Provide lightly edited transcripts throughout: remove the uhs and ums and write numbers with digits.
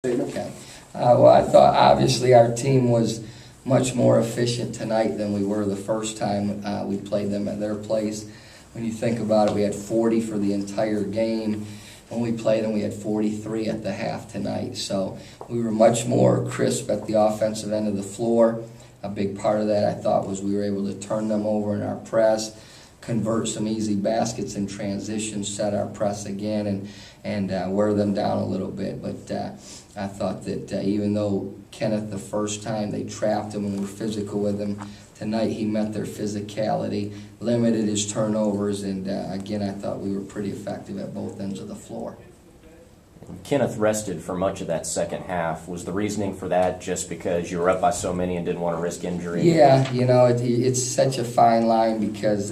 Okay. Well, I thought obviously our team was much more efficient tonight than we were the first time we played them at their place. When you think about it, we had 40 for the entire game. When we played them, we had 43 at the half tonight. So we were much more crisp at the offensive end of the floor. A big part of that, I thought, was we were able to turn them over in our press, convert some easy baskets in transition, set our press again, and wear them down a little bit. But I thought that even though Kenneth, the first time they trapped him and were physical with him, tonight he met their physicality, limited his turnovers, and again, I thought we were pretty effective at both ends of the floor. Kenneth rested for much of that second half. Was the reasoning for that just because you were up by so many and didn't want to risk injury? Yeah, you know, it's such a fine line because,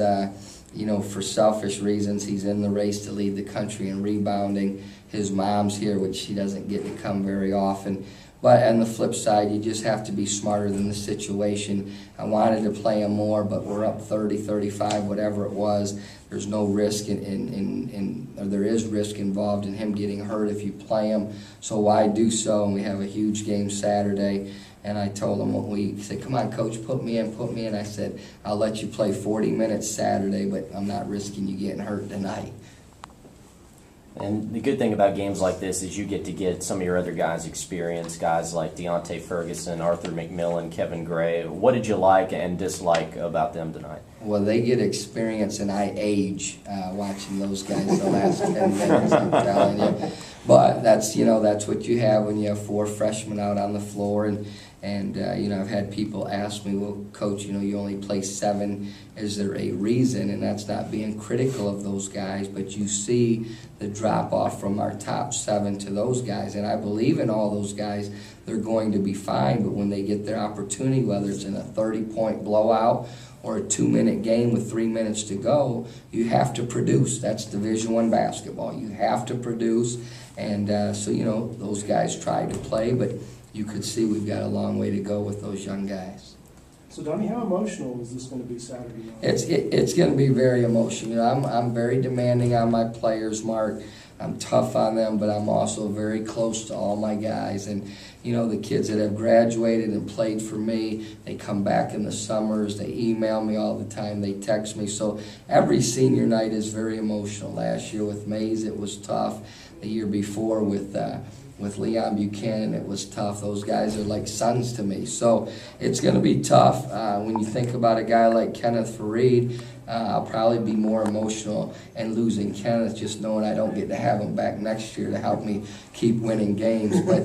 you know, for selfish reasons, he's in the race to lead the country in rebounding. His mom's here, which she doesn't get to come very often. But on the flip side, you just have to be smarter than the situation. I wanted to play him more, but we're up 30, 35, whatever it was. There's no risk or there is risk involved in him getting hurt if you play him. So why do so? And we have a huge game Saturday. And I told him, he said, come on, Coach, put me in, put me in. I said, I'll let you play 40 minutes Saturday, but I'm not risking you getting hurt tonight. And the good thing about games like this is you get some of your other guys' experience, guys like Deontay Ferguson, Arthur McMillan, Kevin Gray. What did you like and dislike about them tonight? Well, they get experience, and I age watching those guys the last 10 minutes, I'm telling you. But that's, you know, that's what you have when you have 4 freshmen out on the floor. And you know, I've had people ask me, well, Coach, you know, you only play 7. Is there a reason? And that's not being critical of those guys, but you see the drop-off from our top 7 to those guys. And I believe in all those guys. They're going to be fine, but when they get their opportunity, whether it's in a 30-point blowout or a 2-minute game with 3 minutes to go, you have to produce. That's Division I basketball. You have to produce. And so, you know, those guys tried to play, but you could see we've got a long way to go with those young guys. So, Donnie, how emotional is this going to be Saturday night? It's going to be very emotional. You know, I'm very demanding on my players, Mark. I'm tough on them, but I'm also very close to all my guys. And, you know, the kids that have graduated and played for me, they come back in the summers, they email me all the time, they text me. So every senior night is very emotional. Last year with Mays, it was tough. The year before with Leon Buchanan, it was tough. Those guys are like sons to me. So it's going to be tough. When you think about a guy like Kenneth Fareed, I'll probably be more emotional and losing Kenneth, just knowing I don't get to have him back next year to help me keep winning games. But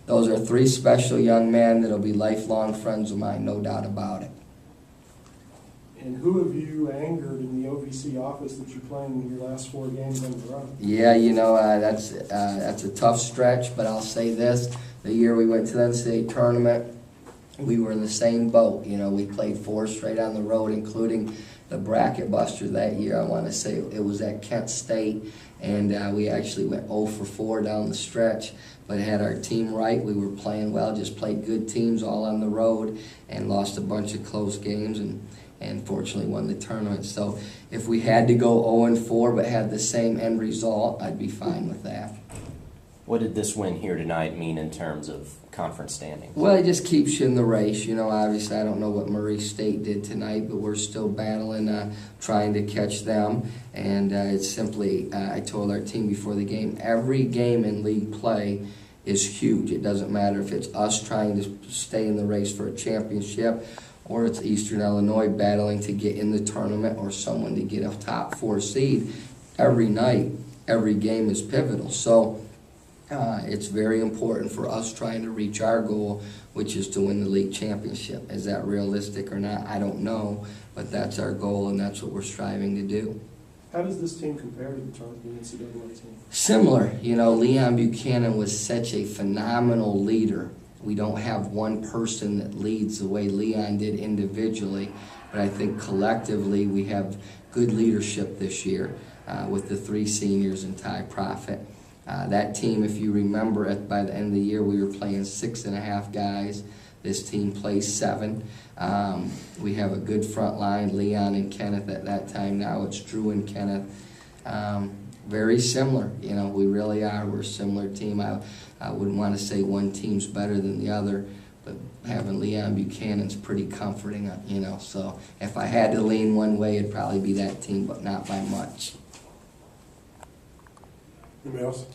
those are 3 special young men that'll be lifelong friends of mine, no doubt about it. And who have you angered in the OVC office that you're playing in your last 4 games on the run? Yeah, you know, that's a tough stretch, but I'll say this. The year we went to the NCAA tournament, we were in the same boat. You know, we played 4 straight on the road, including the bracket buster that year. I want to say it was at Kent State, and we actually went 0 for 4 down the stretch, but had our team right. We were playing well, just played good teams all on the road, and lost a bunch of close games, and fortunately won the tournament. So if we had to go 0-4 but had the same end result, I'd be fine with that. What did this win here tonight mean in terms of conference standings? Well, it just keeps you in the race. You know, obviously I don't know what Murray State did tonight, but we're still battling, trying to catch them. And it's simply, I told our team before the game, every game in league play is huge. It doesn't matter if it's us trying to stay in the race for a championship, or it's Eastern Illinois battling to get in the tournament, or someone to get a top 4 seed. Every night, every game is pivotal. So it's very important for us trying to reach our goal, which is to win the league championship. Is that realistic or not? I don't know, but that's our goal, and that's what we're striving to do. How does this team compare to the NCAA team? Similar. You know, Leon Buchanan was such a phenomenal leader. We don't have one person that leads the way Leon did individually, but I think collectively we have good leadership this year with the 3 seniors and Ty Profit. That team, if you remember, by the end of the year we were playing 6.5 guys. This team plays 7. We have a good front line, Leon and Kenneth at that time. Now it's Drew and Kenneth. very similar. You know, we really are. We're a similar team. I wouldn't want to say one team's better than the other, but having Leon Buchanan's pretty comforting, you know. So if I had to lean one way, it'd probably be that team, but not by much. Anybody else?